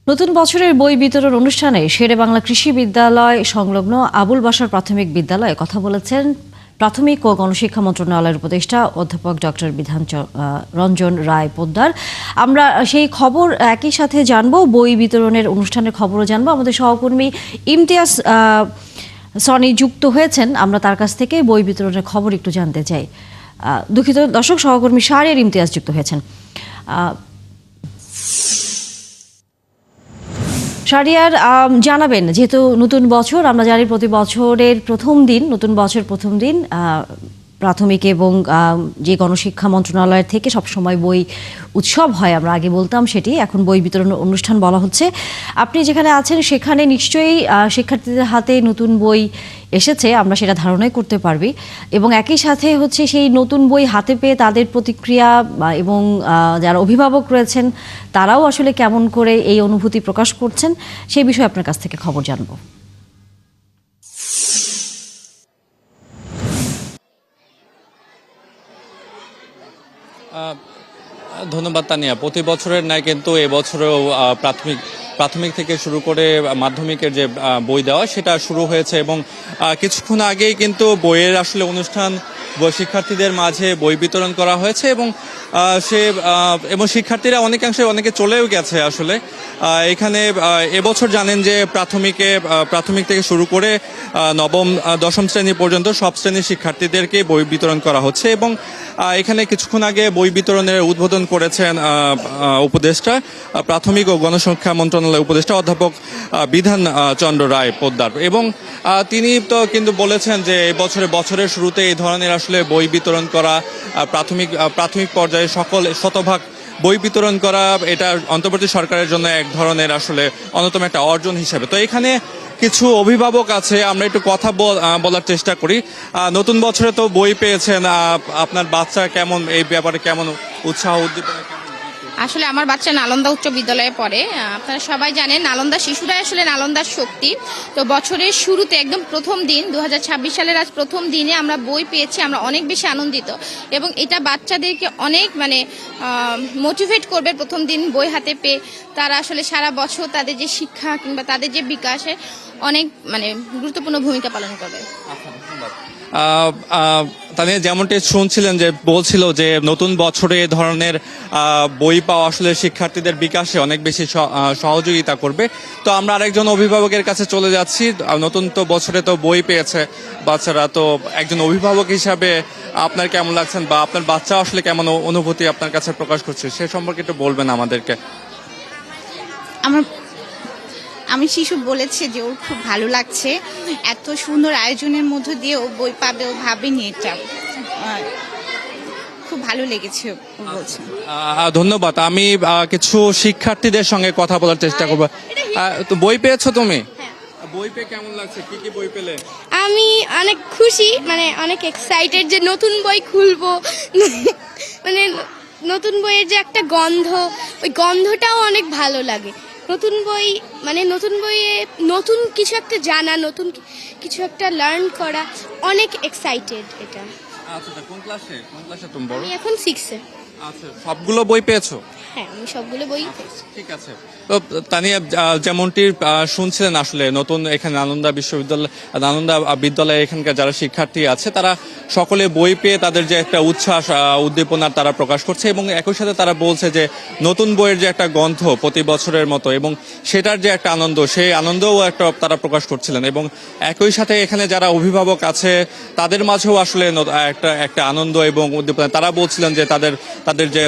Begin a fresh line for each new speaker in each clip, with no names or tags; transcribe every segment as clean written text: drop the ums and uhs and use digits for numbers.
নতুন বছরের বই বিতরণ অনুষ্ঠানে শেরে বাংলা কৃষি বিদ্যালয় সংলগ্ন আবুল বাশার প্রাথমিক বিদ্যালয়ে কথা বলেছেন প্রাথমিক ও গণশিক্ষা মন্ত্রণালয়ের উপদেষ্টা অধ্যাপক ডক্টর বিধান রঞ্জন রায় পোদ্দার। আমরা সেই খবর একই সাথে জানবো, বই বিতরণের অনুষ্ঠানের খবরও জানবো। আমাদের সহকর্মী ইমতিয়াজ সনি যুক্ত হয়েছেন, আমরা তার কাছ থেকে বই বিতরণের খবর একটু জানতে চাই। দুঃখিত দর্শক, সহকর্মী শাহরিয়ার ইমতিয়াজ যুক্ত হয়েছেন। শাহরিয়ার, জানাবেন, যেহেতু নতুন বছর, আমরা জানি প্রতি বছরের প্রথম দিন, নতুন বছর প্রথম দিন প্রাথমিক এবং যে গণশিক্ষা মন্ত্রণালয়ের থেকে সবসময় বই উৎসব হয়, আমরা আগে বলতাম সেটি, এখন বই বিতরণ অনুষ্ঠান বলা হচ্ছে। আপনি যেখানে আছেন সেখানে নিশ্চয়ই শিক্ষার্থীদের হাতে নতুন বই এসেছে, আমরা সেটা ধারণাই করতে পারবি, এবং একই সাথে হচ্ছে সেই নতুন বই হাতে পেয়ে তাদের প্রতিক্রিয়া এবং যারা অভিভাবক রয়েছেন তারাও আসলে কেমন করে এই অনুভূতি প্রকাশ করছেন সেই বিষয়ে আপনার কাছ থেকে খবর জানবো।
ধন্যবাদ তানিয়া। প্রতি বছরের ন্যায় কিন্তু এবছরেও প্রাথমিক থেকে শুরু করে মাধ্যমিকের যে বই দেওয়া সেটা শুরু হয়েছে, এবং কিছুক্ষণ আগেই কিন্তু বইয়ের আসলে অনুষ্ঠান, শিক্ষার্থীদের মাঝে বই বিতরণ করা হয়েছে, এবং শিক্ষার্থীরা অনেকে চলেও গেছে। আসলে এখানে এবছর জানেন যে প্রাথমিক থেকে শুরু করে নবম দশম শ্রেণী পর্যন্ত সব শ্রেণীর শিক্ষার্থীদেরকে বই বিতরণ করা হচ্ছে, এবং এখানে কিছুক্ষণ আগে বই বিতরণের উদ্বোধন করেছেন উপদেষ্টা, প্রাথমিক ও গণশিক্ষা মন্ত্রণালয়ের উপদেষ্টা অধ্যাপক বিধান চন্দ্র রায় পোদ্দার। এবং তিনি তো কিন্তু বলেছেন যে বছরের শুরুতে এই ধরনের আসলে বই বিতরণ করা, প্রাথমিক পর্যায়ে শতভাগ বই বিতরণ করা, এটা অন্তর্বর্তী সরকারের জন্য এক ধরনের আসলে অন্যতম একটা অর্জন হিসেবে। তো এখানে কিছু অভিভাবক আছে, আমরা একটু কথা বলার চেষ্টা করি। নতুন বছরে তো বই পেয়েছেন, আপনার বাচ্চা কেমন, এই ব্যাপারে কেমন উৎসাহ উদ্দীপনা?
আসলে আমার বাচ্চা নালন্দা উচ্চ বিদ্যালয়ে পড়ে। আপনারা সবাই জানেন নালন্দা শিশুরাই আসলে নালন্দার শক্তি। তো বছরের শুরুতে একদম প্রথম দিন 2026 সালের আজ প্রথম দিনে আমরা বই পেয়েছি, আমরা অনেক বেশি আনন্দিত, এবং এটা বাচ্চাদেরকে অনেক মোটিভেট করবে। প্রথম দিন বই হাতে পেয়ে তারা আসলে সারা বছর তাদের যে শিক্ষা কিংবা তাদের যে বিকাশে অনেক গুরুত্বপূর্ণ ভূমিকা পালন করবে।
তাদের যেমনটি শুনছিলেন যে বলছিল যে নতুন বছরে এ ধরনের বই পাওয়া আসলে শিক্ষার্থীদের বিকাশে অনেক বেশি সহযোগিতা করবে। তো আমরা আরেকজন অভিভাবকের কাছে চলে যাচ্ছি। নতুন তো বছরে তো বই পেয়েছে বাচ্চারা, তো একজন অভিভাবক হিসাবে আপনার কেমন লাগছেন, বা আপনার বাচ্চা আসলে কেমন অনুভূতি আপনার কাছে প্রকাশ করছে সে সম্পর্কে একটু বলবেন আমাদেরকে।
আমি শিশু বলেছে যে ওর খুব ভালো লাগছে, এত সুন্দর আয়োজনের মধ্য দিয়ে ও বই পাবে ও ভাবেনি, এটা খুব ভালো লেগেছে ও বলছে।
ধন্যবাদ। আমি কিছু শিক্ষার্থীদের সঙ্গে কথা বলার চেষ্টা করবো। তো বই পেয়েছো তুমি? বই পেয়ে কেমন লাগছে? কি কি বই পেলে?
আমি অনেক খুশি, অনেক এক্সাইটেড যে নতুন বই খুলবো। নতুন বইয়ের যে একটা গন্ধ, ওই গন্ধটাও অনেক ভালো লাগে। নতুন বই নতুন বইয়ে নতুন কিছু একটা জানা, নতুন কিছু একটা লার্ন করা, অনেক এক্সাইটেড এটা।
আচ্ছা, কোন ক্লাসে তুমি বড়?
আমি এখন 6-এ।
আচ্ছা, সবগুলো বই পেয়েছো?
হ্যাঁ, আমি সবগুলো বই পেয়েছি।
ঠিক আছে। তো তানিয়া, যেমনটি শুনছিলেন, আসলে নতুন এখানে নালন্দা বিদ্যালয়ে এখানকার যারা শিক্ষার্থী আছে তারা সকলে বই পেয়ে তাদের যে একটা উচ্ছ্বাস, উদ্দীপনা তারা প্রকাশ করছে, এবং একই সাথে তারা বলছে যে নতুন বইয়ের যে একটা গন্ধ প্রতি বছরের মতো, এবং সেটার যে একটা আনন্দ, সেই আনন্দও একটা তারা প্রকাশ করছিলেন। এবং একই সাথে এখানে যারা অভিভাবক আছে তাদের মাঝেও আসলে একটা আনন্দ এবং উদ্দীপনা, তারা বলছিলেন যে তাদের যে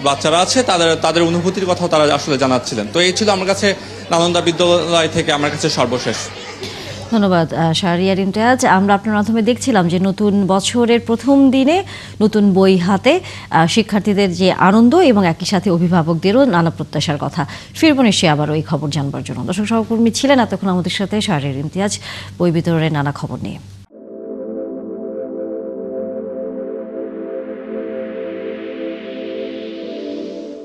বাচ্চারা আছে তাদের অনুভূতির কথাও তারা আসলে জানাচ্ছিলেন। তো এই ছিল আমার কাছে নালন্দা বিদ্যালয় থেকে আমার কাছে সর্বশেষ।
ধন্যবাদ শাহরিয়ার ইমতিয়াজ। আমরা আপনার মাধ্যমে দেখছিলাম যে নতুন বছরের প্রথম দিনে নতুন বই হাতে শিক্ষার্থীদের যে আনন্দ, এবং একই সাথে অভিভাবকদেরও নানা প্রত্যাশার কথা। ফিরব নিশ্চয়ই আবার ওই খবর জানবার জন্য। দর্শক সহকর্মী ছিলেন এতক্ষণ আমাদের সাথে শাহরিয়ার ইমতিয়াজ বই বিতরণের নানা খবর নিয়ে।